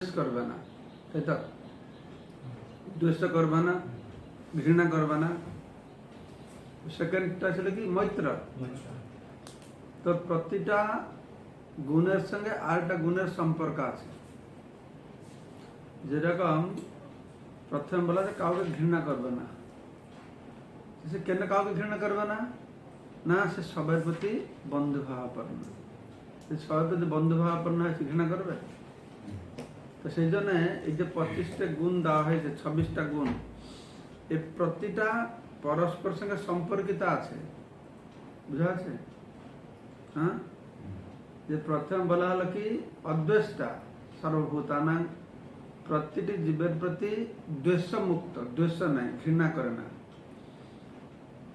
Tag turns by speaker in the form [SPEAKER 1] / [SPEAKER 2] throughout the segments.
[SPEAKER 1] করবে না, তাই তো? দ্বেষ করবে না, ঘৃণা করবে না। সেকেন্ডটা ছিল কি? মৈত্র। তো প্রতিটা গুণের সঙ্গে আরেকটা গুণের সম্পর্ক আছে। যেরকম প্রথমে বলা যে কাউকে ঘৃণা করবে না। সে কেন কাউকে ঘৃণা করবে না? না, সে সবার প্রতি বন্ধুভাবাপন্ন। সবার প্রতি বন্ধুভাবাপন্ন হয়, সে ঘৃণা করবে? তো সেই জন্য এই যে 25টা গুণ দেওয়া হয়েছে, 26টা গুণ, এই প্রতিটা পরস্পর সঙ্গে সম্পর্কিত আছে। বুঝা আছে? হ্যাঁ, যে প্রথমে বলা হলো কি অদ্বেষ্টা সর্বভূতানাং, প্রতিটি জীবের প্রতি দ্বেষ মুক্ত, দ্বেষ নাই, ঘৃণা করে না।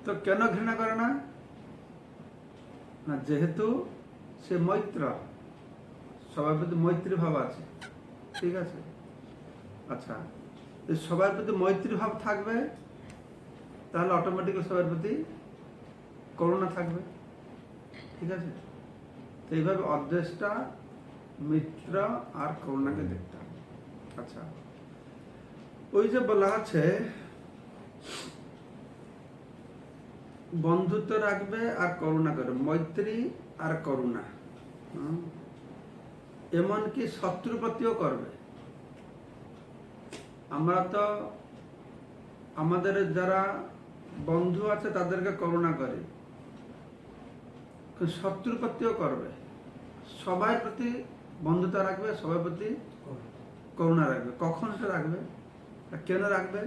[SPEAKER 1] তো কেন ঘৃণা করে না? না, যেহেতু সে মৈত্র, সবার প্রতি মৈত্রী ভাব আছে। ঠিক আছে? আচ্ছা, সবার প্রতি মৈত্রী ভাব থাকবে, তাহলে অটোমেটিক্যালি সবার প্রতি করুণা থাকবে। ঠিক আছে? তো এইভাবে অদ্বেষ্টা, মিত্র আর করুণাকে দেখতে হবে। আচ্ছা, ওই যে বলা আছে বন্ধুত্ব রাখবে আর করুণা করবে, মৈত্রী আর করুণা, এমনকি শত্রুপতিও করবে। আমরা তো আমাদের যারা বন্ধু আছে তাদেরকে করুণা করি, শত্রুপতিও করবে। সবার প্রতি বন্ধুতা রাখবে, সবার প্রতি করুণা রাখবে। কখন সেটা রাখবে? কেন রাখবে?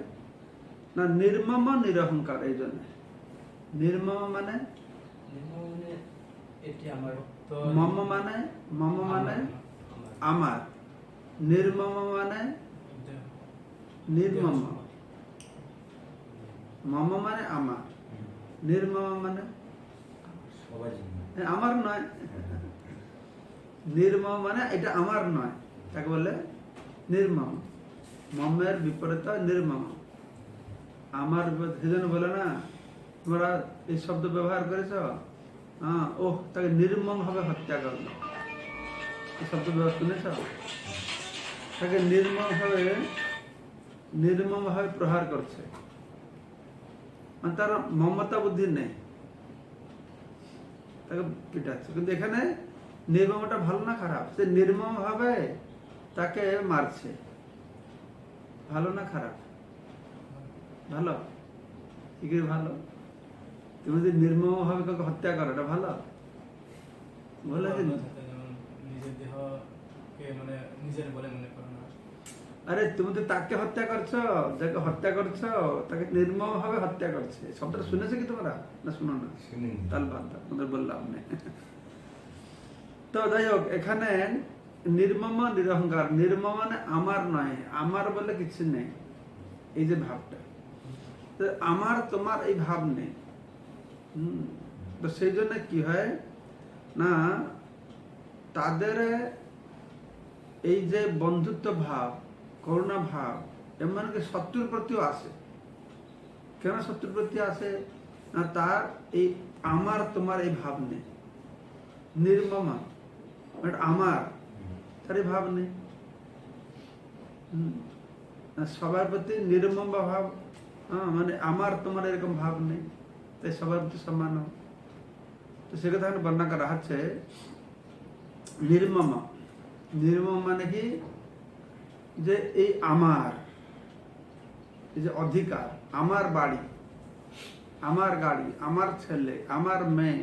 [SPEAKER 1] না, নির্মম নিরহংকার। এই জন্য নির্মম মানে মম মানে আমার, নির্মম মানে নির্মম, মম মানে আমার, নির্মম মানে আমার নয়। নির্মম মানে এটা আমার নয়, তাকে বলে নির্মম। মমের বিপরীত নির্মম, আমার। সেজন্য বলে না, তোমরা এই শব্দ ব্যবহার করেছ, ওহ তাকে নির্মম ভাবে হত্যা করলো, এই শব্দ ব্যবহার শুনেছ? তাকে নির্মম ভাবে প্রহার করছে, মানে তার মমতা বুদ্ধি নেই, তাকে পিটাচ্ছে। কিন্তু এখানে নির্মমটা ভালো না খারাপ? সে নির্মম ভাবে তাকে মারছে, ভালো না খারাপ? ভালো। ঠিক আছে, ভালো। তুমি যদি নির্মম ভাবে কাউকে হত্যা করো, এটা ভালো? বলে আরে তুমি তো তাকে হত্যা করছো, যাকে হত্যা করছো তাকে নির্মম ভাবে হত্যা করছে। শব্দটা শুনেছো কি তোমরা? না শুনো না? তাহলে বাদ দাও, তোমাদের বললাম না। তো যাই হোক, এখানে নির্মম নিরহংকার, নির্মম মানে আমার নয়, আমার বলে কিছু নেই, এই যে ভাবটা, আমার তোমার এই ভাব নেই। তো সেই জন্য কি হয় না, তাদের এই যে বন্ধুত্ব ভাব, করুণা ভাব, এমনকি শত্রুর প্রতিও আসে। কেন শত্রুর প্রতি আসে? না, তার এই আমার তোমার এই ভাব নেই, নির্মম আমার, তার এই ভাব নেই। সবার প্রতি নির্মম ভাব, মানে আমার তোমার এরকম ভাব নেই, তাই সবার প্রতি সম্মান। তো সে কথা বর্ণনা করা হচ্ছে নির্মম। নির্মম মানে কি? যে এই আমার, এই যে অধিকার, আমার বাড়ি, আমার গাড়ি, আমার ছেলে, আমার মেয়ে,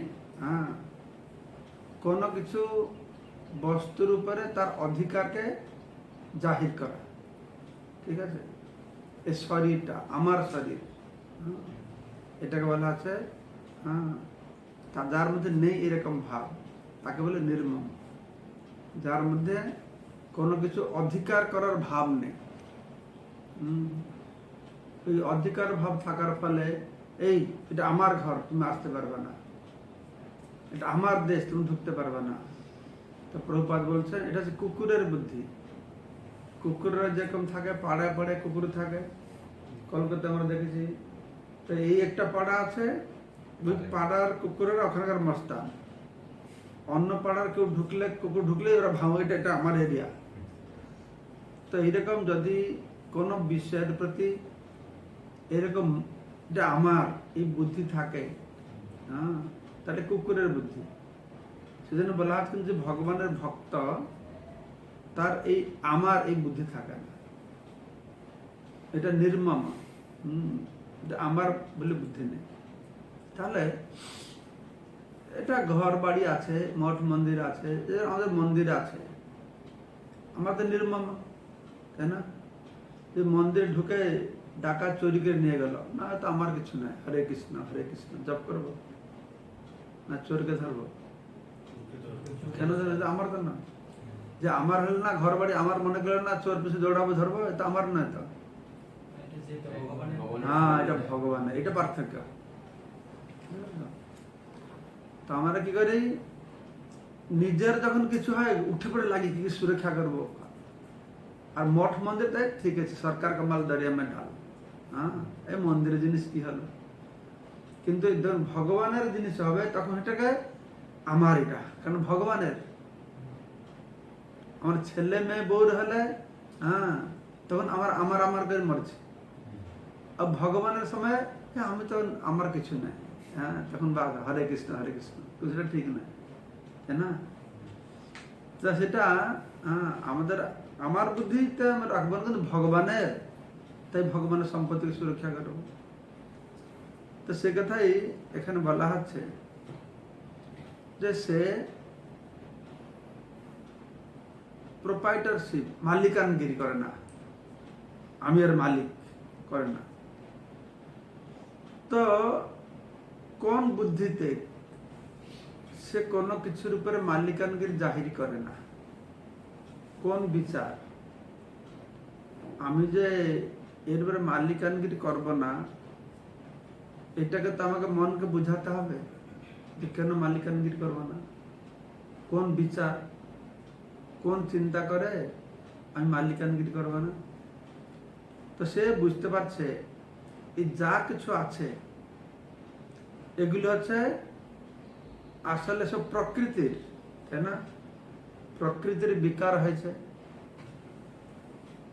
[SPEAKER 1] কোনো কিছু বস্তুর উপরে তার অধিকারকে জাহির করা। ঠিক আছে? এই শরীরটা আমার শরীর, এটাকে বলা আছে যার মধ্যে নেই এরকম ভাব, তাকে বলে নির্মম। যার মধ্যে কোনো কিছু অধিকার করার ভাব নেই। এই অধিকার ভাব থাকার ফলে এই এটা আমার ঘর, তুমি আসতে পারবে না, এটা আমার দেশ, তুমি ঢুকতে পারবে না। তো প্রভুপাদ বলছেন এটা হচ্ছে কুকুরের বুদ্ধি। কুকুররা যেরকম থাকে, পাড়ায় পাড়ায় কুকুর থাকে, কলকাতায় আমরা দেখেছি। তো এই একটা পাড়া আছে, পাড়ার কুকুরের ওখানকার মস্তান, অন্য পাড়ার কেউ ঢুকলে, কুকুর ঢুকলে ওরা ভাঙো, এটা আমার এরিয়া। তো এইরকম যদি কোনো বিষয়ের প্রতি এরকম যে আমার এই বুদ্ধি থাকে, হ্যাঁ, তাহলে কুকুরের বুদ্ধি। সেজন্য বলা হচ্ছে যে ভগবানের ভক্ত তার এই আমার এই বুদ্ধি থাকে না, এটা নির্মম, আমার বলে বুদ্ধি নেই। তাহলে এটা ঘর বাড়ি আছে, মঠ মন্দির আছে, আমাদের মন্দির আছে, আমাদের নির্মম, তাই না? যে মন্দির ঢুকে ডাকাত চুরি করে নিয়ে গেল, না তো আমার কিছু নাই, হরে কৃষ্ণ জপ করবো না চোরকে ধরবো? কেন আমার তো না, যে আমার হল না ঘর বাড়ি, আমার মনে করলো না চোর পিছু দৌড়াবো ধরবো, এটা আমার নয় তো। হ্যাঁ, এটা ভগবান, এটা পার্থক্য। তো আমরা কি করি, নিজের যখন কিছু হয় উঠে পড়ে লাগি কি সুরক্ষা করবো। আর মঠ মন্দির তাই ঠিক আছে, সরকার কমাল দরিয়া মে ঢাল, হ্যাঁ, এই মন্দিরের জিনিস কি হলো, কিন্তু যখন ভগবানের জিনিস হবে তখন এটাকে আমার, এটা কারণ ভগবানের। আমার ছেলে মেয়ে বউর হলে, হ্যাঁ, তখন আমার করে মরছে। আর ভগবানের সময় আমি তখন আমার কিছু নাই, হ্যাঁ, তখন হরে কৃষ্ণ সেটা ঠিক না, তাই না? তা সেটা আমাদের আমার বুদ্ধিতে আমরা রাখবো, কিন্তু ভগবানের, তাই ভগবানের সম্পত্তিকে সুরক্ষা করবো। তো সে কথাই এখানে বলা হচ্ছে যে সে প্রোপাইটারশিপ, মালিকানগিরি করে না, আমি আর মালিক করে না। তো কোন বুদ্ধিতে সে কোনো কিছুর উপরে মালিকানগিরি জাহির করে না, কোন বিচার, আমি যে এর উপরে মালিকানগিরি করব না, এটাকে তো আমাকে মনকে বুঝাতে হবে যে কেন মালিকানগিরি করব না, কোন বিচার, কোন চিন্তা করে আমি মালিকানগিরি করব না। তো সে বুঝতে পারছে এই যা কিছু আছে এগুলো হচ্ছে আসলে সব প্রকৃতির, তাই না? প্রকৃতির বিকার হয়েছে।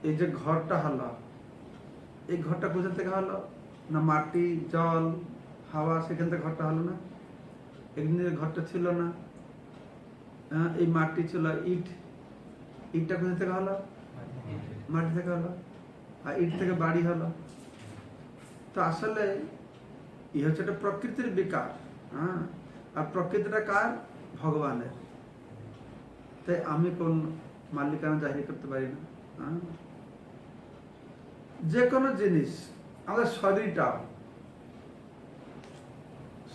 [SPEAKER 1] এই যে ঘরটা হলো, এই ঘরটা কোথা থেকে হলো না, মাটি জল হাওয়া, সেখান থেকে ঘরটা হলো না। একদিন ঘরটা ছিল না, এই মাটি ছিল, ইটটা কোথা থেকে হলো, মাটি থেকে হলো, আর ইট থেকে বাড়ি হলো। তো আসলে এই হচ্ছে একটা প্রকৃতির বিকার, হ্যাঁ, আর প্রকৃতিটা কার? ভগবানের। তাই আমি কোন মালিকানা জাহির করতে পারি না। যে কোনো জিনিস, আমাদের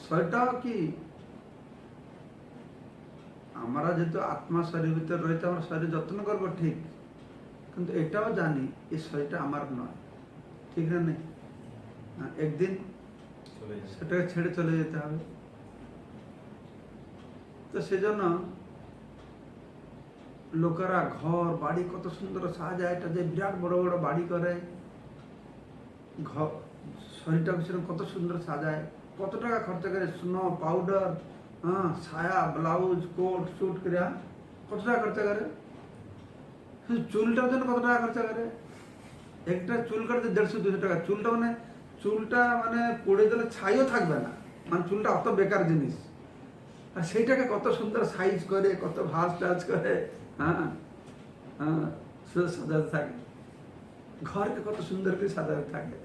[SPEAKER 1] শরীরটাও কি, আমরা যেহেতু আত্মা শরীর ভিতরে রয়েছে, আমরা শরীর যত্ন করবো ঠিক, কিন্তু এটাও জানি এই শরীরটা আমার নয়, ঠিক না? নেই, একদিন সেটাকে ছেড়ে চলে যেতে হবে। তো সেজন্য লোকেরা ঘর বাড়ি কত সুন্দর সাজায়, এটা যে বিরাট বড় বড় বাড়ি করে, শরীরটা সেরকম কত সুন্দর সাজায়, কত টাকা খরচা করে, স্নো পাউডার, হ্যাঁ, ছায়া ব্লাউজ কোট শুট করে কত টাকা খরচা করে। চুলটার জন্য কত টাকা খরচা করে, একটা চুল কাটতে 150-200 টাকা। চুলটা মানে পড়ে গেলে ছাইও থাকবে না, মানে চুলটা অত বেকার জিনিস, আর সেইটাকে কত সুন্দর সাইজ করে, কত ভাঁজ টাজ করে, হ্যাঁ, সাজাতে থাকে। ঘরকে কত সুন্দর করে সাজাতে থাকে।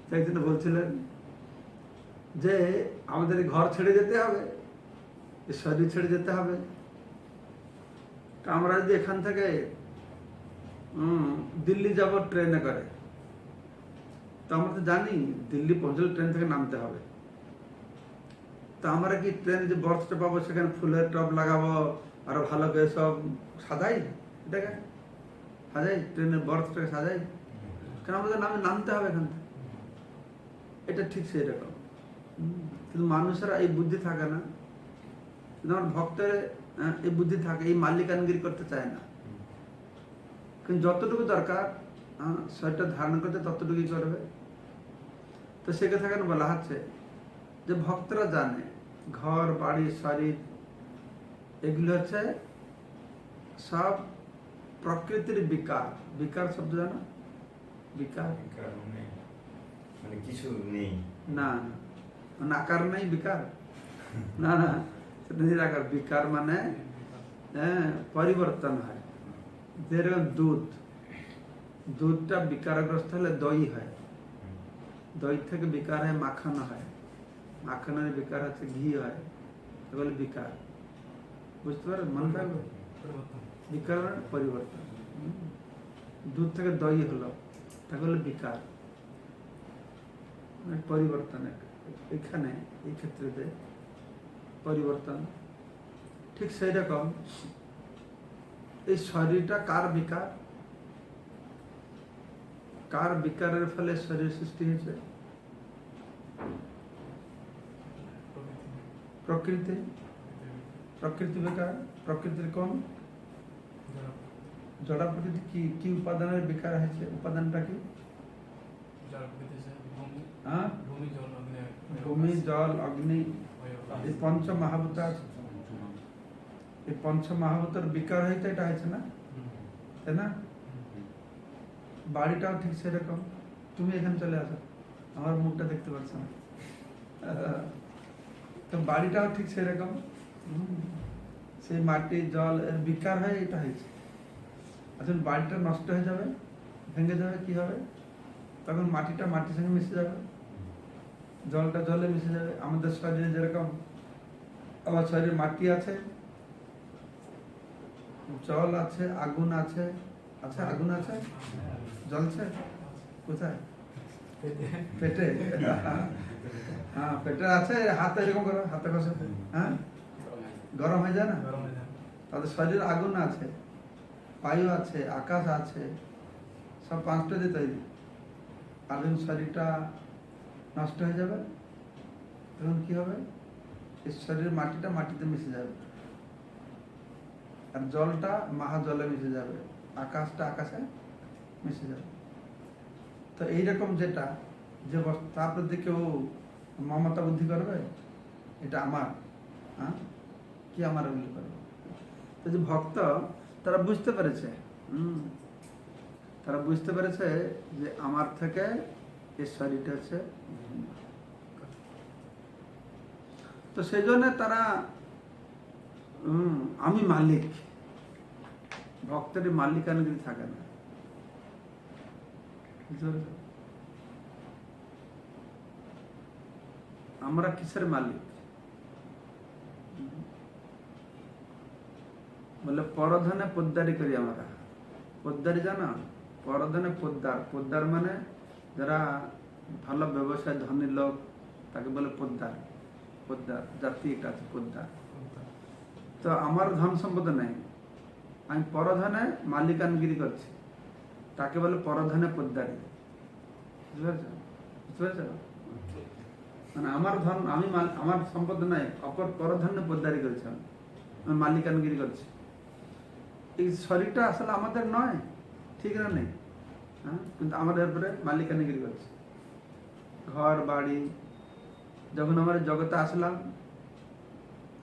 [SPEAKER 1] তাই জন্য বলছিলেন যে আমাদের ঘর ছেড়ে যেতে হবে, শরীর ছেড়ে যেতে হবে। তা আমরা যদি এখান থেকে দিল্লি যাব ট্রেনে করে, তো আমরা তো জানি দিল্লি পৌঁছলে ট্রেন থেকে নামতে হবে। তো আমরা কি ট্রেনে যে বর্থটা পাবো সেখানে ফুলের টব লাগাবো, আরো ভালো করে সব সাজাই, এটাকে সাজাই, ট্রেনের বর্থটাকে সাজাই, কারণ আমাদের নামতে হবে এখান থেকে। এটা ঠিক সেই রকম, কিন্তু মানুষেরা এই বুদ্ধি থাকে না, কিন্তু আমার ভক্তের এই বুদ্ধি থাকে, এই মালিকানগিরি করতে চায় না। কিন্তু যতটুকু দরকার শরীরটা ধারণ করতে ততটুকুই করবে। তো সে কথা কেন বলা হচ্ছে যে ভক্তরা জানে ঘর বাড়ি শরীর এগুলো হচ্ছে সব প্রকৃতির বিকার। বিকার শব্দ জানো? বিকার
[SPEAKER 2] মানে কিছু নেই,
[SPEAKER 1] না মানে আকার নাই বিকার, না না, সেটা নিরাকার। বিকার মানে পরিবর্তন হয়। যেরকম দুধটা বিকারগ্রস্ত হলে দই হয়, দই থেকে বিকার হয় মাখন হয়, মাখনের বিকার হচ্ছে ঘি হয়, এগুলো বিকার। বুঝতে পারেন? মনে থাকবে, বিকার মানে পরিবর্তন। দুধ থেকে দই হলো, তাকে বলে বিকার, মানে পরিবর্তন। এখানে এই ক্ষেত্রে পরিবর্তন। ঠিক সেই রকম এই শরীরটা কার বিকার? কার বিকারের ফলে শরীর সৃষ্টি হয়েছে? প্রকৃতি। প্রকৃতি বিকার। প্রকৃতির কোন? জড়া প্রকৃতি। কি কি উপাদানের বিকার হয়েছে? উপাদানটা কি? ভূমি, জল, অগ্নি, এই পঞ্চ মহাভূত আছে। এই পঞ্চ মহাভূতের বিকার হইতে এটা হয়েছে না, তাই না? বাড়িটাও ঠিক সেরকম। তুমি এখানে চলে আসো, আমার মুখটা দেখতে পাচ্ছ না, তো বাড়িটাও ঠিক সেরকম। সেই মাটি জল এর বিকার হয়ে এটা হয়েছে। আসলে বাড়িটা নষ্ট হয়ে যাবে, ভেঙে যাবে, কি হবে? তখন মাটিটা মাটির সঙ্গে মিশে যাবে, জলটা জলে মিশে যাবে। আমাদের শরীরে যেরকম আমার শরীরে মাটি আছে, জল আছে, আগুন আছে। আচ্ছা, আগুন আছে, জ্বলছে কোথায়? পেটে। হ্যাঁ, পেটে আছে। হাতে এরকম করো, হাতে কষে, হ্যাঁ, গরম হয়ে যায় না? তাদের শরীর আগুন আছে, বায়ু আছে, আকাশ আছে, সব পাঁচটা দিয়ে তৈরি। আর যখন শরীরটা নষ্ট হয়ে যাবে তখন কি হবে? এই শরীরের মাটিটা মাটিতে মিশে যাবে, আর জলটা মহাজলে মিশে যাবে, আকাশটা আকাশে মিশে যাবে। তো এইরকম যেটা যে তার প্রতি কেউ মমতা বুদ্ধি করবে, এটা আমার, হ্যাঁ, কি আমার বলে করবে? তো যে ভক্ত, তারা বুঝতে পেরেছে, তারা বুঝতে পেরেছে যে আমার থেকে এই শরীরটা হচ্ছে ভিন্ন। তো সেই জন্য তারা আমি মালিক, ভক্তের মালিকানগিরি থাকে না। আমরা কিসের মালিক? বলে পরধনে পোদ্দারি করি আমরা। পোদ্দারি জানো? পরধনে পোদ্দার। পোদ্দার মানে যারা ভালো ব্যবসায় ধনী লোক, তাকে বলে পোদ্দার। পোদ্দার জাতি একটা আছে, পোদ্দার। তো আমার ধন সম্পদ নেই, আমি পরধনে মালিকানগিরি করছি, তাকে বলে পরধনে পোদ্দারি। বুঝতে পারছো? বুঝতে পারছো? মানে আমার ধন, আমি আমার সম্পদ নাই, অপর পরধনে পোদ্দারি করছি, আমি মালিকানগিরি করছি। এই শরীরটা আসলে আমাদের নয়, ঠিক না? নেই, হ্যাঁ, কিন্তু আমাদের উপরে মালিকানগিরি করছে। ঘর বাড়ি, যখন আমরা জগতে আসলাম,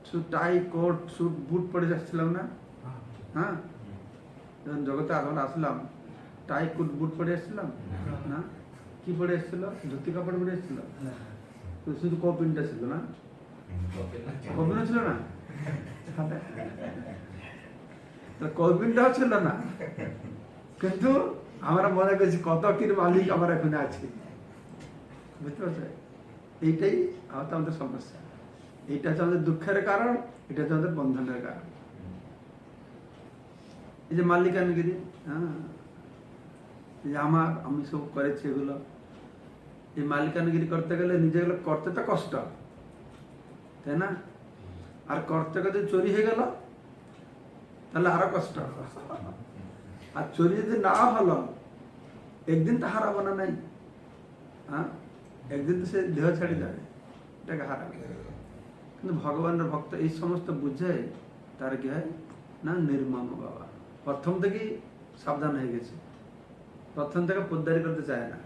[SPEAKER 1] শুধু টাই কোট স্যুট বুট পরে যাচ্ছিলাম না? হ্যাঁ, যখন জগতে আসলাম, টাই কোট বুট পরে এসেছিলাম না? কি পরে এসেছিল? ধুতি কাপড় পরে এসেছিল, শুধু কপিনটা ছিল না? কপিনও ছিল না, কপিনটাও ছিল না, কিন্তু আমরা মনে করছি কত কির মালিক আমার এখানে আছে। বুঝতে পারছো? এইটাই আমাদের সমস্যা। এইটা হচ্ছে আমাদের দুঃখের কারণ, এটা হচ্ছে আমাদের বন্ধনের কারণ। এই যে মালিকানগিরি, হ্যাঁ, যে আমার, আমি সব করেছি এগুলো, এই মালিকানগিরি করতে গেলে নিজেগুলো করতে তো কষ্ট, তাই না? আর করতে করতে চুরি হয়ে গেল, তাহলে আরো কষ্ট। আর চুরি যদি না হলো, একদিন তো হারাবো না, নাই? হ্যাঁ, একদিন তো সে দেহ ছেড়ে যাবে, এটাকে হারাবে। কিন্তু ভগবানের ভক্ত এই সমস্ত বুঝে তার কি হয় না, নির্মম বাবা প্রথম থেকেই সাবধান হয়ে গেছে, প্রথম থেকে পোদ্দারি করতে চায় না।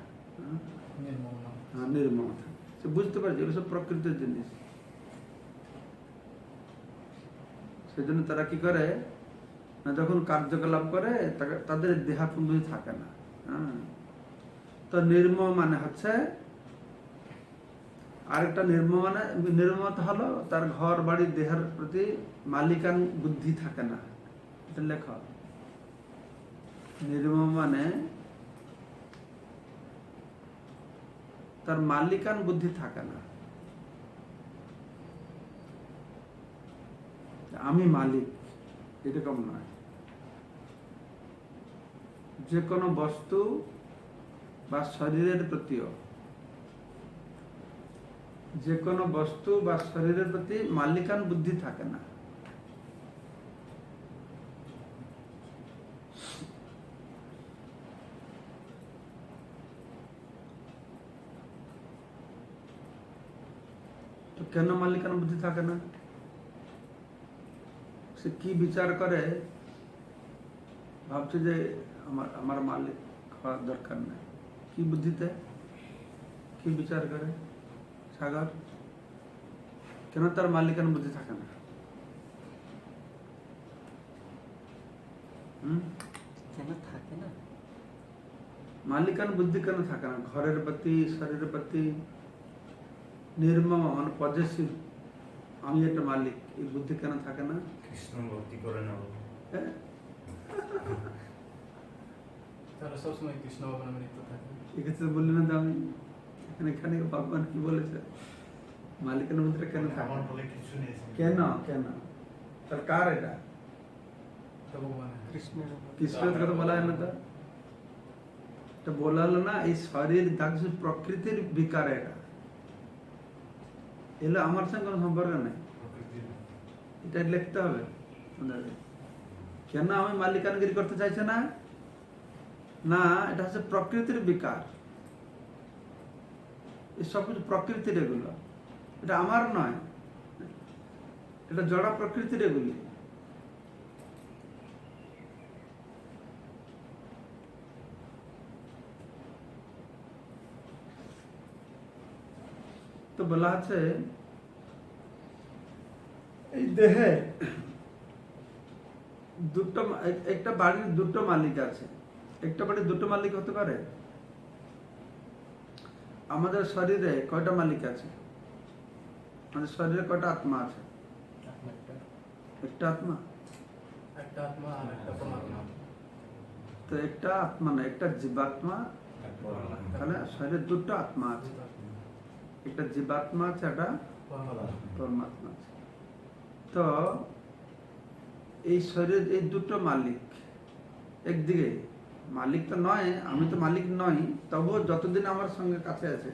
[SPEAKER 1] হ্যাঁ, নির্মমতা, সে বুঝতে পারছে এগুলো সব প্রকৃতির জিনিস। সেই জন্য তারা কি করে, না যখন কার্যকলাপ করে তাদের দেহাপুঞ্জি থাকে না। হ্যাঁ, তো নির্ম মানে হচ্ছে আরেকটা নির্মমতা হলো তার ঘর বাড়ি দেহের প্রতি মালিকান বুদ্ধি থাকে না। এটা লেখ। নির্ম মানে তার মালিকান বুদ্ধি থাকে না, আমি মালিক, এরকম নয়। যে কোনো বস্তু বা শরীরের প্রতিও, যে কোনো বস্তু বা শরীরের প্রতি মালিকান বুদ্ধি থাকে না। তো কেন মালিকান বুদ্ধি থাকে না? সে কি বিচার করে, ভাবছে যে আমার মালিক হওয়ার দরকার নেই। কি বুদ্ধিতে কি বিচার করে সাগর? কেন তার মালিকান বুদ্ধি থাকে না?
[SPEAKER 3] কেন থাকে না?
[SPEAKER 1] মালিকান বুদ্ধি কেন থাকে না? ঘরের প্রতি, শরীরের প্রতি নির্মম মানে পজেসিভ, আমি একটা মালিক, এই বুদ্ধি কেন থাকে না?
[SPEAKER 2] কৃষ্ণ ভক্তি করে না বাবা।
[SPEAKER 1] হ্যাঁ,
[SPEAKER 4] তারা সবসময় কৃষ্ণ ভাবনা লিপ্ত থাকে।
[SPEAKER 1] এক্ষেত্রে বললি না যে আমি এখানে ভগবান কি বলেছে মালিকান বুদ্ধিটা কেন থাকে
[SPEAKER 5] আমার
[SPEAKER 1] না?
[SPEAKER 5] বলে কিছু নেই।
[SPEAKER 1] কেন কেন তার কার এটা?
[SPEAKER 4] এটা ভগবানের
[SPEAKER 3] কৃষ্ণের উপর।
[SPEAKER 1] কৃষ্ণের কথা বলা হয় না? তো এটা বলা হলো না, এই শরীর দেখছে প্রকৃতির বিকার, এটা এলে আমার সঙ্গে কোনো সম্পর্ক নেই। এটা লিখতে হবে আপনাদের। কেন আমি মালিকানগিরি করতে চাইছে না? না, এটা হচ্ছে প্রকৃতির বিকার। এই সব কিছু প্রকৃতির, এগুলো এটা আমার নয়, এটা জড়া প্রকৃতির এগুলি। তো বলা আছে এই দেহে দুটো, একটা বাড়ির দুটো মালিক আছে। একটা বাড়ির দুটো মালিক হতে পারে? আমাদের শরীরে কয়টা মালিক আছে? আমাদের শরীরে কয়টা আত্মা আছে? একটা আত্মা।
[SPEAKER 4] একটা আত্মা আর একটা পরমাত্মা।
[SPEAKER 1] তো একটা আত্মা না, একটা জীবাত্মা। তাহলে শরীরে দুটো আত্মা আছে, একটা জীবাত্মা আছে, একটা পরমাত্মা আছে। তো এই শরীর, এই দুটো মালিক, একদিকে মালিক তো নয়, আমি তো মালিক নই, তবুও যতদিন আমার সঙ্গে কাছে আছে,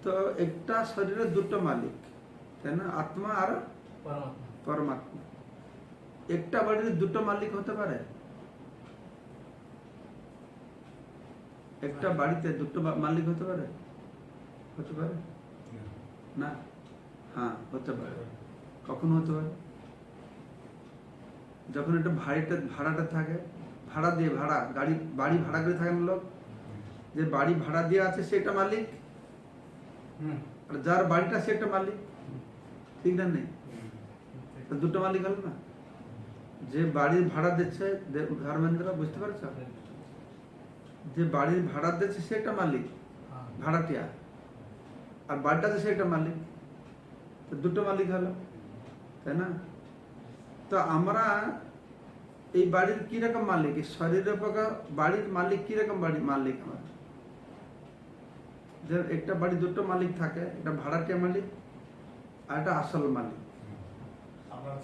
[SPEAKER 1] তো একটা শরীরের দুটো মালিক, তাই না? আত্মা আর
[SPEAKER 4] পরমাত্মা।
[SPEAKER 1] পরমাত্মা। একটা বাড়ির দুটো মালিক হতে পারে? একটা বাড়িতে দুটো মালিক হতে পারে? হতে পারে না? হ্যাঁ, হতে পারে। কখন হতে পারে? যখন একটা ভাড়াটা থাকে, ভাড়া দিয়ে, বাড়ি ভাড়া করে থাকেন লোক, যে বাড়ি ভাড়া দিয়ে আছে সে একটা মালিক, আর যার বাড়িটা সে একটা মালিক, ঠিক না? নেই, তো দুটো মালিক হলো না? যে বাড়ির ভাড়া দিচ্ছে, ধর্মেন্দ্র বুঝতে পারছো? যে বাড়ির ভাড়া দিচ্ছে সে একটা মালিক, ভাড়াটিয়া, আর বাড়িটাতে সে একটা মালিক, তো দুটো মালিক হলো, তাই না? তো আমরা এই বাড়ির কিরকম মালিক? শরীরের পক্ষে বাড়ির মালিক কিরকম মালিক? আমরা যে একটা বাড়ি দুটো মালিক থাকে, একটা ভাড়াটিয়া মালিক আর একটা আসল মালিক।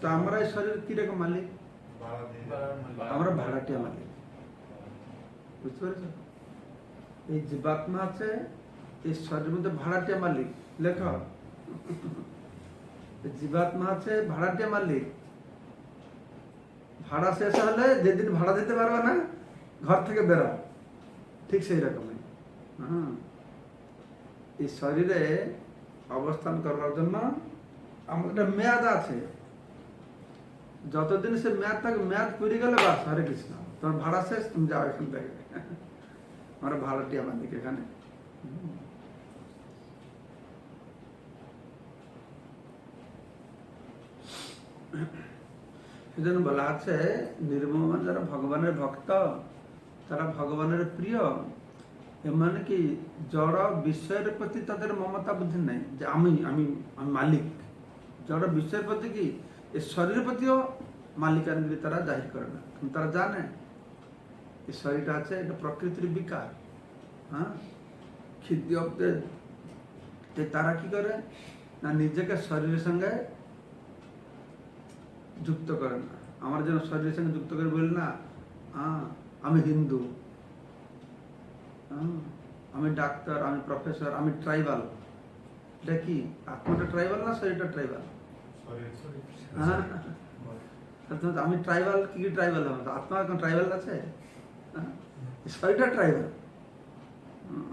[SPEAKER 1] তো আমরা এই শরীর কিরকম মালিক? আমরা ভাড়াটিয়া মালিক, বুঝতে পারছো? এই জীবাত্মা আছে, এই শরীরের মধ্যে ভাড়াটিয়া মালিক। লেখ, জীবাত্মা আছে, ভাড়াটিয়া মালিক। ভাড়া শেষ হলে যেদিন ভাড়া দিতে পারবে না, ঘর থেকে বেরো, ঠিক সেই রকমই। হ্যাঁ, এই শরীরে অবস্থান করার জন্য আমাদের একটা মেয়াদ আছে। যতদিন সে মেয়াদ থাকে, মেয়াদ পুরি গেলে বাস, হরে কৃষ্ণ, তোমার ভাড়া শেষ, তুমি যাও এখান থেকে। আমরা ভাড়াটিয়া মালিক এখানে। সেজন্য বলা আছে নির্মম মানে যারা ভগবানের ভক্ত, তারা ভগবানের প্রিয়, এମାନେ কি জড় বিষয়ের প্রতি তাদের মমতা বুদ্ধি নাই যে আমি আমি আমি মালিক। জড় বিষয়ের প্রতি কি এই শরীরের প্রতিও মালিকানগিরি তারা জাহির করে না, কিন্তু তারা জানে এই শরীরটা আছে, এটা প্রকৃতির বিকার। হ্যাঁ, ক্ষিদ্রদের তারা কি করে না নিজেকে শরীরের সঙ্গে যুক্ত করে না। আমার যেন শরীরের সঙ্গে যুক্ত করে বলি না, আমি হিন্দু, আমি ডাক্তার, আমি প্রফেসর, আমি ট্রাইবাল। এটা কি আত্মাটা ট্রাইবাল না শরীরটা ট্রাইবাল? হ্যাঁ, আমি ট্রাইবাল, কি কি ট্রাইবাল হবে? আত্মা এখন ট্রাইবাল আছে? শরীরটা ট্রাইবাল।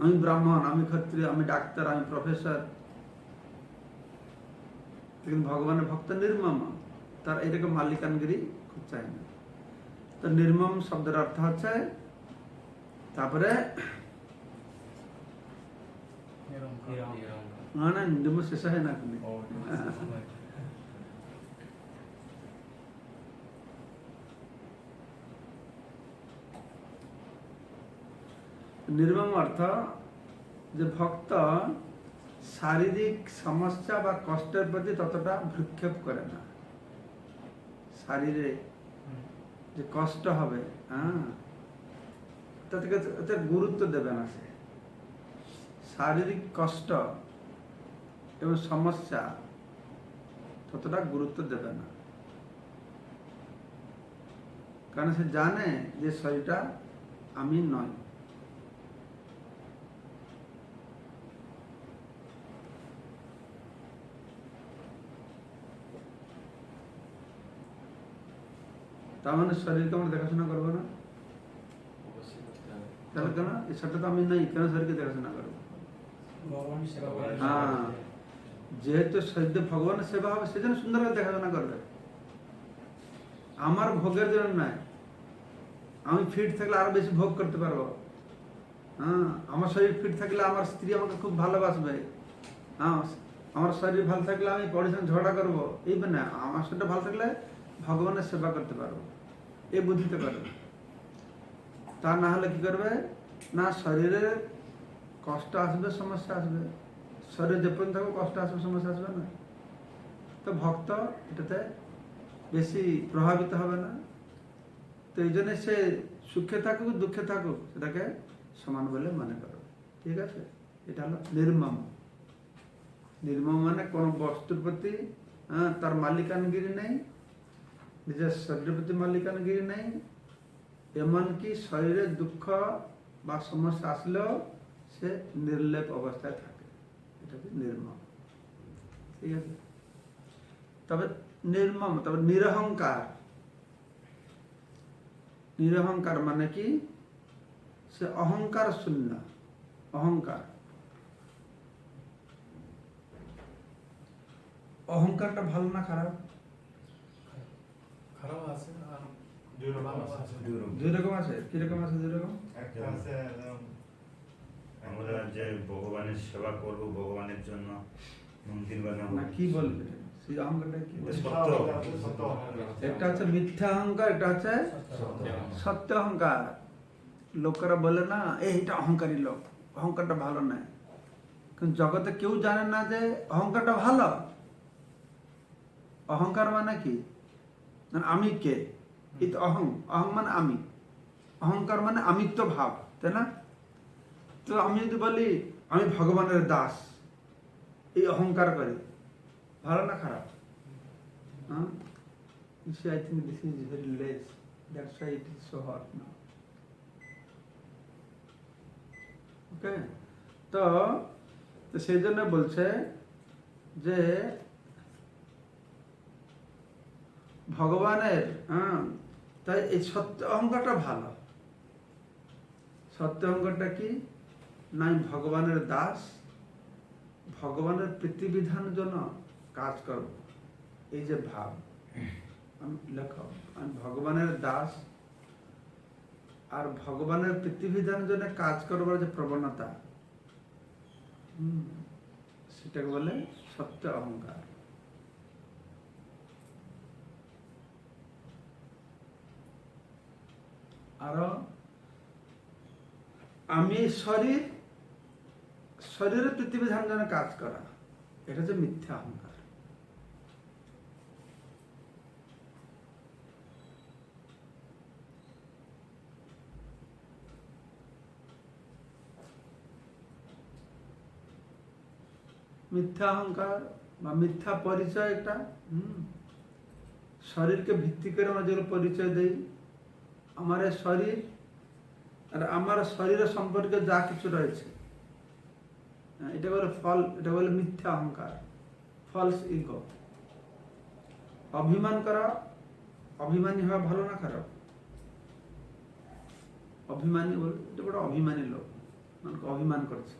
[SPEAKER 1] আমি ব্রাহ্মণ, আমি ক্ষত্রিয়, আমি ডাক্তার, আমি প্রফেসর। কিন্তু ভগবানের ভক্ত নির্মম, তার এরকম মালিকানগিরি খুব চায় না। তো নির্মম শব্দের অর্থ হচ্ছে, তারপরে না না নির্মম শেষ হয় না তুমি। নির্মম অর্থ যে ভক্ত শারীরিক সমস্যা বা কষ্টের প্রতি ততটা ভ্রুক্ষেপ করে না। শারীরে যে কষ্ট হবে, তাতে গুরুত্ব দেবে না। সে শারীরিক কষ্ট এবং সমস্যা ততটা গুরুত্ব দেবে না, কারণ সে জানে যে শরীরটা আমি নয়। তার মানে শরীরকে আমরা দেখাশোনা করবো না? তাহলে কেন এই শরীরটা তো আমি নাই, কেন শরীরকে দেখাশোনা করবো? হ্যাঁ, যেহেতু শরীরে ভগবানের সেবা হবে সেজন্য সুন্দরভাবে দেখাশোনা করবে। আমার ভোগের জন্য নয়। আমি ফিট থাকলে আরো বেশি ভোগ করতে পারবো। হ্যাঁ, আমার শরীর ফিট থাকলে আমার স্ত্রী আমাকে খুব ভালোবাসবে। হ্যাঁ, আমার শরীর ভালো থাকলে আমি পরিশ্রম ঝগড়া করবো, এই না। আমার শরীরটা ভালো থাকলে ভগবানের সেবা করতে পারবো, এই বুদ্ধিতে করবে। তা না হলে কি করবে না, শরীরের কষ্ট আসবে, সমস্যা আসবে। শরীরে যে পর্যন্ত থাকবে কষ্ট আসবে, সমস্যা আসবে না। তো ভক্ত এটাতে বেশি প্রভাবিত হবে না। তো এই জন্য সে সুখে থাকুক দুঃখে থাকুক সেটাকে সমান বলে মনে করবে। ঠিক আছে, এটা হলো নির্মম। নির্মম মানে কোনো বস্তুর প্রতি তার মালিকানগিরি নেই, নিজের শরীরের প্রতি মালিকানগিরি নেই, এমনকি শরীরে দুঃখ বা সমস্যা আসলেও সে নির্লেপ অবস্থায় থাকে। এটা কি নির্মম। ঠিক আছে, তবে নির্মম, তবে নিরহংকার। নিরহংকার মানে কি, সে অহংকার শূন্য। অহংকার, অহংকারটা ভালো না খারাপ?
[SPEAKER 4] খারাপ আছে আর ভালো আছে।
[SPEAKER 1] দুই রকম আছে। কিরকম আছে দুই রকম?
[SPEAKER 2] একটা আছে আমরা যে ভগবানের সেবা করব, ভগবানের জন্য মন্দির বানাবো।
[SPEAKER 1] না, কি বলবে সেই অহংকারটা কি বলবে?
[SPEAKER 2] সত্য।
[SPEAKER 1] একটা হচ্ছে মিথ্যা অহংকার, একটা হচ্ছে সত্য অহংকার। লোকেরা বলে না এইটা অহংকারী লোক, অহংকারটা ভালো নয়। কিন্তু জগতে কেউ জানে না যে অহংকারটা ভালো। অহংকার মানে কি, আমি কে, এই তো অহং। অহং মানে আমি, অহংকার মানে আমিত্ব ভাব, তাই না? তো আমি যদি বলি আমি ভগবানের দাস, এই অহংকার করি, ভালো না খারাপ? I think this is very less. That's why it is so hot now. Okay? তো সেই জন্য বলছে যে ভগবানের তাই এই সত্য অহংকারটা ভালো। সত্য অহংকারটা কি না, আমি ভগবানের দাস, ভগবানের প্রীতিবিধানের জন্য কাজ করব, এই যে ভাব। আমি লেখো, আমি ভগবানের দাস আর ভগবানের প্রীতিবিধানের জন্য কাজ করবার যে প্রবণতা, সেটাকে বলে সত্য অহংকার। আরো আমি শরীর, শরীরের প্রতিবিধান জন্য কাজ করা, এটা হচ্ছে মিথ্যা অহংকার। মিথ্যা অহংকার বা মিথ্যা পরিচয় একটা শরীরকে ভিত্তি করে আমরা যেগুলো পরিচয় দেই, আমার এই শরীর আর আমার শরীরের সম্পর্কে যা কিছু রয়েছে, এটা বলে ফল, এটা বলে মিথ্যা অহংকার, ফলস ইগো। অভিমান করা, অভিমানী হওয়া ভালো না খারাপ? অভিমানী বল, এটা বড় অভিমানী লোক, মানে অভিমান করছে।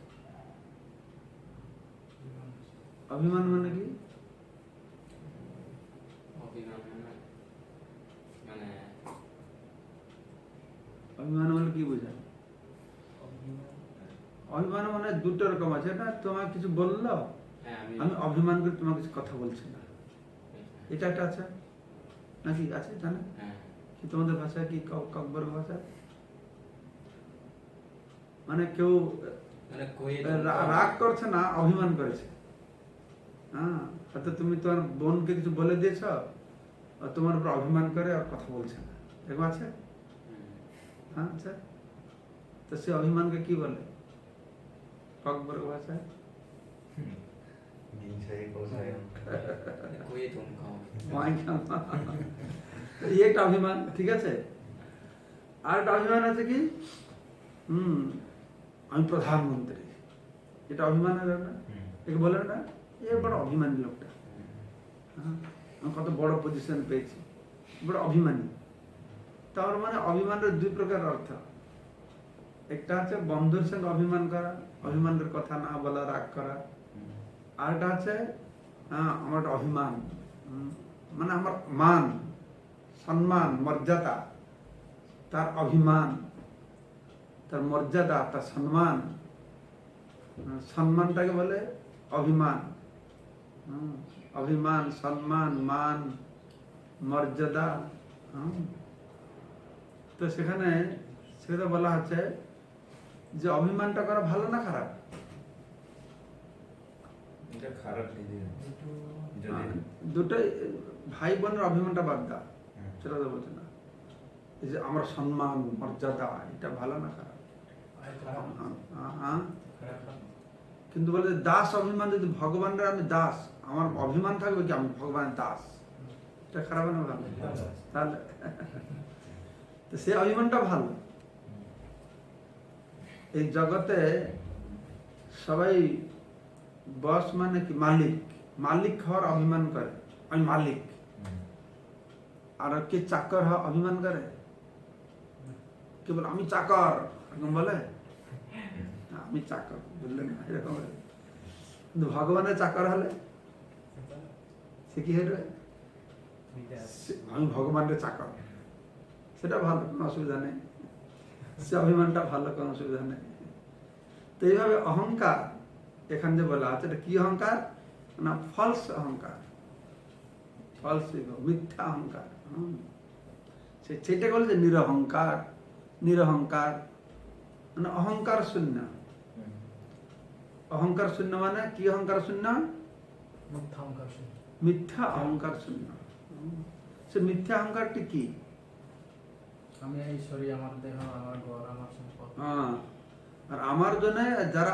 [SPEAKER 1] অভিমান মানে কি? অভিমান বলে কি বোঝায়? অভিমান মানে দুটো রকম আছে না, তোমার কিছু বললো আমি অভিমান করে তোমার কিছু কথা বলছি না, এটা একটা আছে নাকি? আছে জানে কি তোমাদের ভাষায় কি ককবর্গ ভাষা? মানে কেউ রাগ করছে না, অভিমান করেছে। হ্যাঁ, হয়তো তুমি তোমার বোনকে কিছু বলে দিয়েছ, তোমার উপর অভিমান করে আর কথা বলছে না, এরকম আছে? হ্যাঁ, আচ্ছা, তো সে অভিমানকে কি বলে ককবর্গ ভাষায়? এই একটা অভিমান, ঠিক আছে। আর একটা অভিমান আছে কি, আমি প্রধানমন্ত্রী, এটা অভিমান হবে না? একে বলে না এ বড় অভিমানী লোকটা, আমি কত বড় পজিশন পেয়েছি, বড় অভিমানী। তার মানে অভিমানের দুই প্রকার অর্থ। একটা হচ্ছে বন্ধুর সঙ্গে অভিমান করা, অভিমানের কথা না বলা, রাগ করা। আর একটা আছে আমার একটা অভিমান, মানে আমার মান, সম্মান, মর্যাদা, তার অভিমান, তার মর্যাদা, তার সম্মান, সম্মানটাকে বলে অভিমান। অভিমান, সম্মান, মান, মর্যাদা। তো সেখানে সেটা বলা হচ্ছে যে অভিমানটা করা ভালো না খারাপ? দুটোই, ভাই বোনের অভিমানটা বাদ দা, সেটা তো বলছে না। এই যে আমার সম্মান, মর্যাদা, এটা ভালো না খারাপ? কিন্তু বলে দাস অভিমান, যদি ভগবানের আমি দাস, আমার অভিমান থাকবে কি আমি ভগবানের দাস, এটা খারাপ না ভালো? তাহলে তো সে অভিমানটা ভালো। এই জগতে সবাই বস মানে কি মালিক, মালিক হওয়ার অভিমান করে, আমি মালিক। আর কে চাকর হওয়া অভিমান করে? কে বলে আমি চাকর, এরকম বলে আমি চাকর, বুঝলেন না? এরকম। কিন্তু ভগবানের চাকর হলে সে কি হয়ে, আমি ভগবানের চাকর, সেটা ভালো, কোনো অসুবিধা নেই, সে অভিমানটা ভালো, কোনো অসুবিধা নেই। তো এইভাবে অহংকার এখানে যে বলা আছে, এটা কি অহংকার না? ফলস অহংকার, ফলস ইগো, মিথ্যা অহংকার। সেটা বলে যে নিরহংকার, নিরহংকার মানে অহংকার শূন্য। অহংকার শূন্য মানে কি? অহংকার শূন্য, মিথ্যা অহংকার শূন্য। সে মিথ্যা অহংকারটি কি?
[SPEAKER 4] আমি এই শরীর, আমার দেহ, আমার ঘর, আমার সম্পদ।
[SPEAKER 1] আর আমার জন্য, যারা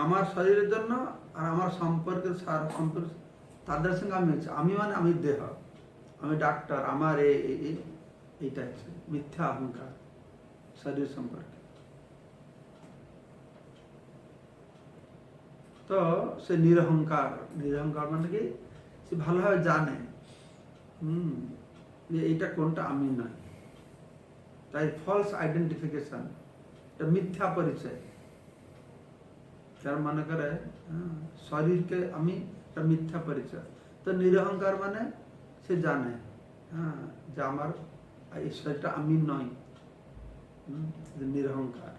[SPEAKER 1] আমার শরীরের জন্য আর আমার সম্পর্কের সম্পর্ক, তাদের সঙ্গে আমি হচ্ছে আমি, মানে আমি দেহ, আমি ডাক্তার, আমার এইটা হচ্ছে মিথ্যা অহংকার শরীর সম্পর্কে। তো সে নিরহংকার, নিরহংকার মানে কি? সে ভালোভাবে জানে যে এইটা কোনটা আমি নয়, তাই ফলস আইডেন্টিফিকেশন, এটা মিথ্যা পরিচয়। যার মনে করে শরীরকে আমি, এটা মিথ্যা পরিচয়। তো নিরহংকার মানে সে জানে যে আমার এই শরীরটা আমি নই, নিরহংকার।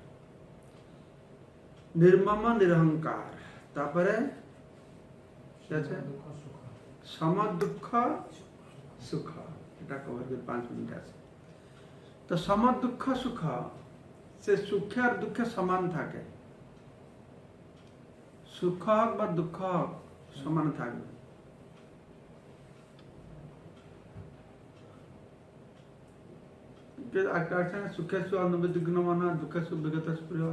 [SPEAKER 1] নির্মম নিরহংকার। তারপরে সম দুঃখ সুখ, এটা কভার করে 5 মিনিট আছে। তো সম দুঃখ সুখ, সে সুখে আর দুঃখে সমান থাকে। সুখ হোক বা দুঃখ হোক সমান থাকবে। সুখেশু অনুবিঘ্ন মন দুঃখেশু বিগত স্পৃহ,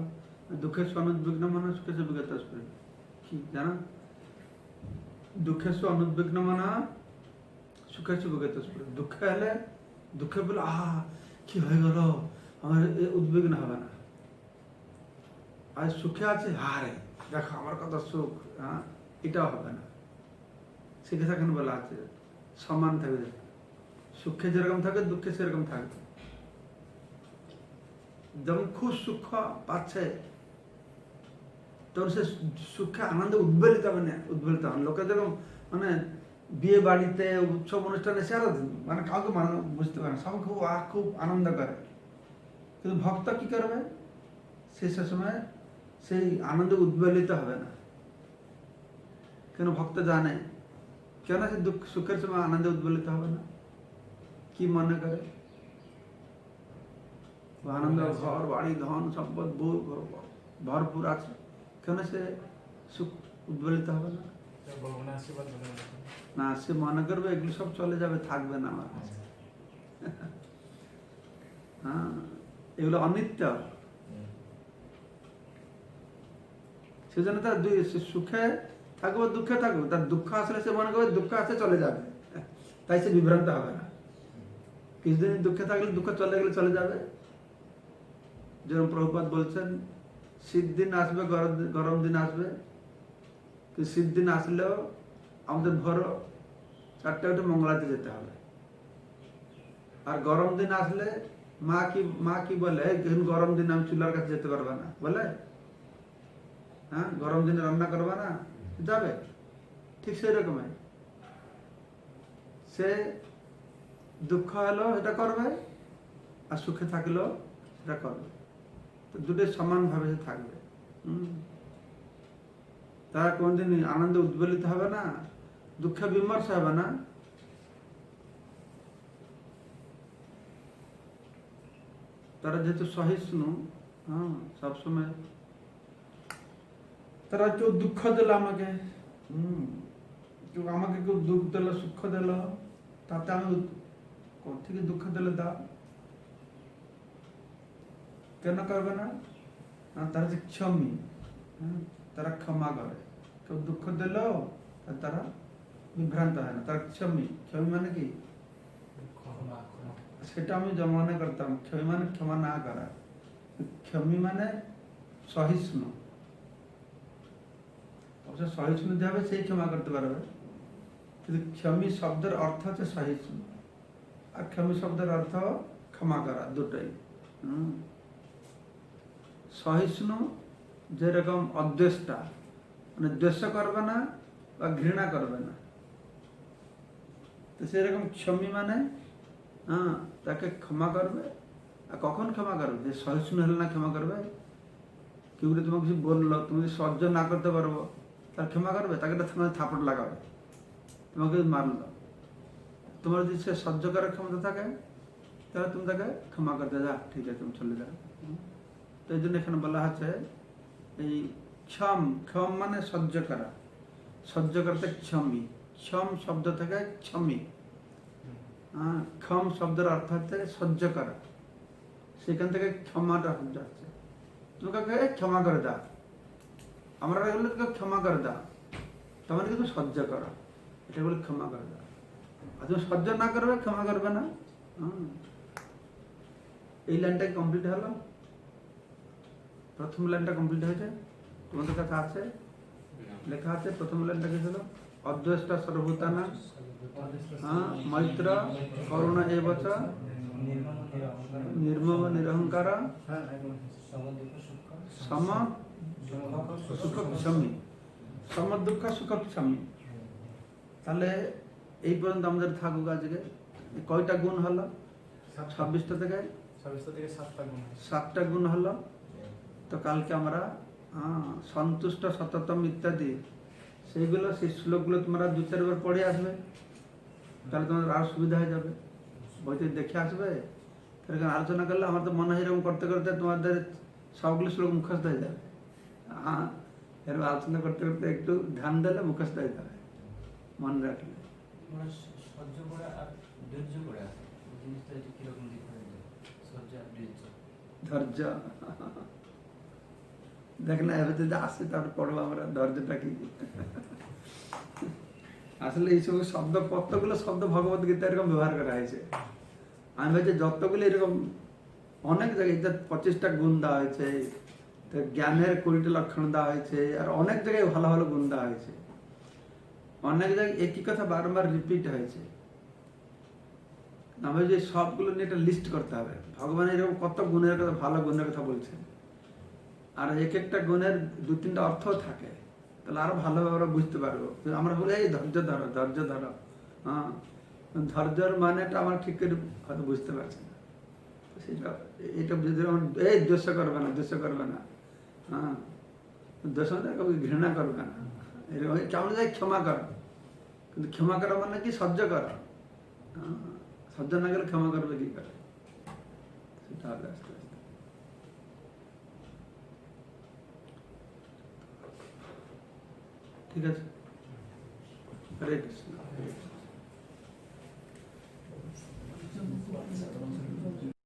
[SPEAKER 1] দুঃখেশু অনুদ্বিগ্ন মন সুখেশু বিগত স্পৃহ। কি জানো? দুঃখেশু অনুদ্বিগ্ন মন সুখেশু বিগত স্পৃহ। দুঃখে হলে দুঃখে বলে কি হয়ে গেল, আমার উদ্বিগ্ন হবে না। আর সুখে আছে, রে দেখো আমার কত সুখ, এটাও হবে না। শিখে থাকেন বলা আছে সমান থাকবে। সুখে যেরকম থাকে দুঃখে সেরকম থাকবে। যখন খুব সুখ পাচ্ছে তখন সে সুখে আনন্দে উদ্বেলিত হবে না, উদ্বেলিত হন। লোকে যেরকম মানে বিয়ে বাড়িতে উৎসব অনুষ্ঠানে সে আরো মানে কাউকে বুঝতে পারে না, সব খুব আনন্দ করে। কিন্তু ভক্ত কি করবে? সে সময় সেই আনন্দে উদ্বেলিত হবে না। কেন? ভক্ত জানে কেন সে দুঃখ সুখের সময় আনন্দে উদ্বেলিত হবে না। কি মনে করে? আনন্দ, ঘর বাড়ি ধন সম্পদ ভরপুর আছে, কেন সে সুখ উদ্বেলিত হবে না? না, সে মনে করবে এগুলো সব চলে যাবে, থাকবে না আমার কাছে। হ্যাঁ, এগুলো অনিত্য। সেজন্য তার সুখে থাকবে দুঃখে থাকবে, তার দুঃখ আসলে সে মনে করবে দুঃখ আছে চলে যাবে, তাই সে বিভ্রান্ত হবে না। কিছুদিন দুঃখে থাকলে দুঃখ চলে গেলে চলে যাবে। যেরকম প্রভুপাদ বলছেন, শীত দিন আসবে, গরম দিন আসবে, কিন্তু শীত দিন আসলেও আমাদের ভোর 4টা উঠে মঙ্গলাতে যেতে হবে। আর গরম দিন আসলে মা কি বলে, গরম দিন আমি চুলার কাছে যেতে পারবে না বলে, হ্যাঁ গরম দিনে রান্না করবে না, যাবে। ঠিক সেই রকমই সে দুঃখ হলো এটা করবে, আর সুখে থাকলেও এটা করবে। তো দুটোই সমান ভাবে থাকবে। তারা কোনদিন আনন্দে উদ্বেলিত হবে না, দুঃখে বিমর্ষ হবে না। তারা যেহেতু সহিষ্ণু, সবসময় তারা কেউ দুঃখ দিল আমাকে, কেউ দুঃখ দিল সুখ দিল, তাতে আমি থেকে দুঃখ দিলে দাও, কেন করবে না? তারা যে ক্ষমী, তারা ক্ষমা করে। কেউ দুঃখ দিল তারা বিভ্রান্ত হয় না, তারা ক্ষমী। ক্ষমী মানে কি? সেটা আমি মনে করতাম ক্ষমী মানে ক্ষমা না করা। ক্ষমী মানে সহিষ্ণু। অবশ্য সহিষ্ণু যে হবে সেই ক্ষমা করতে পারবে, কিন্তু ক্ষমী শব্দের অর্থ হচ্ছে সহিষ্ণু, আর ক্ষমী শব্দের অর্থ ক্ষমা করা, দুটোই। সহিষ্ণু যেরকম অদ্বেষ্টা, মানে দ্বেষ করবে না বা ঘৃণা করবে না, তো সেরকম ক্ষমী মানে তাকে ক্ষমা করবে। আর কখন ক্ষমা করবে? যে সহিষ্ণু হলে না ক্ষমা করবে। কেউ যদি তোমাকে কিছু বললো, তুমি যদি সহ্য না করতে পারবো, তার ক্ষমা করবে? তাকে একটা থাপড় লাগাবে, তোমাকে মারলো। তোমার যদি সে সহ্য করার ক্ষমতা থাকে তাহলে তুমি তাকে ক্ষমা করতে যা, ঠিক আছে তুমি চলে যাও। তো এই জন্য এখানে বলা আছে এই ক্ষম মানে সহ্য করা, সহ্য করতে ক্ষমী। ক্ষম শব্দ থেকে ক্ষমী। ক্ষম শব্দের অর্থ হচ্ছে সহ্য করা, সেখান থেকে ক্ষমাটা যাচ্ছে। তোমাকে ক্ষমা করে দাও, আমরা বললে তোকে ক্ষমা করে দাও, তার মানে কিন্তু সহ্য করা, এটা বলে ক্ষমা করে দাও। আর তুমি সহ্য না করবে, ক্ষমা করবে না। এই লাইনটা কমপ্লিট হলো, প্রথম লাইনটা কমপ্লিট হয়েছে। তোমাদের কাছে আছে, লেখা আছে প্রথম লাইনটা কি ছিল? অদ্বৈষ্টা সর্বভূতানাং মৈত্র করুণা এবচ নির্মম নিরহংকার সম সুখ ক্ষমী। সম দুঃখ সুখ ক্ষমী। তাহলে এই পর্যন্ত আমাদের থাকুক। আজকে কয়টা গুণ হলো? 26টা থেকে 7টা গুণ হলো। তো কালকে আমরা সন্তুষ্ট সততম ইত্যাদি সেইগুলো, সেই শ্লোকগুলো তোমরা 2-4 বার পড়ে আসবে, তাহলে তোমাদের আরো সুবিধা হয়ে যাবে। বইতে দেখে আসবে, এরকম আলোচনা করলে আমার তো মনে হয় এরকম করতে করতে তোমাদের সবগুলো শ্লোক মুখস্থ হয়ে যাবে। হ্যাঁ, এরকম আলোচনা করতে করতে একটু ধ্যান দিলে মুখস্থ হয়ে যাবে, মনে রাখলে।
[SPEAKER 3] মানে সহ্য করে আর ধৈর্য করে আছে এই জিনিসটা একটু কিরকম ডিফারেন্ট, সহ্য আর ধৈর্য।
[SPEAKER 1] ধৈর্য দেখ না, এবার যদি আসে তারপর পড়বো আমরা ধৈর্যটা কি। আসলে এই সব শব্দ, কতগুলো শব্দ ভগবত গীতা এরকম ব্যবহার করা হয়েছে। আমি ভাবছি যতগুলো এরকম অনেক জায়গায় 25টা গুণ দেওয়া হয়েছে, তো জ্ঞানের 20টা লক্ষণ দেওয়া হয়েছে, আর অনেক জায়গায় ভালো ভালো গুণ দেওয়া হয়েছে। অনেক জায়গায় একই কথা বারবার রিপিট হয়েছে। আমি যে সবগুলো নিয়ে একটা লিস্ট করতে হবে। ভগবান এরকম কত গুণের কথা, ভালো গুণের কথা বলছেন, আর এক একটা গুণের 2-3টা অর্থ থাকে, তাহলে আরো ভালোভাবে আমরা বুঝতে পারবো। আমরা বলি এই ধৈর্য ধরো, ধৈর্য ধরো। হ্যাঁ, ধৈর্যর মানেটা আমরা ঠিক করে হয়তো বুঝতে পারছি না। সেটা এটা বুঝতে এই দোষ করবে না, দোষ করবে না। হ্যাঁ, দোষ কাউকে ঘৃণা করবে না, এরকম কেমন যায় ক্ষমা করো। কিন্তু ক্ষমা করা মানে কি সহ্য করো। হ্যাঁ, সহ্য না গেলে ক্ষমা করবে কি করে, সেটা হবে আস্তে আস্তে। ঠিক আছে, হরে কৃষ্ণ।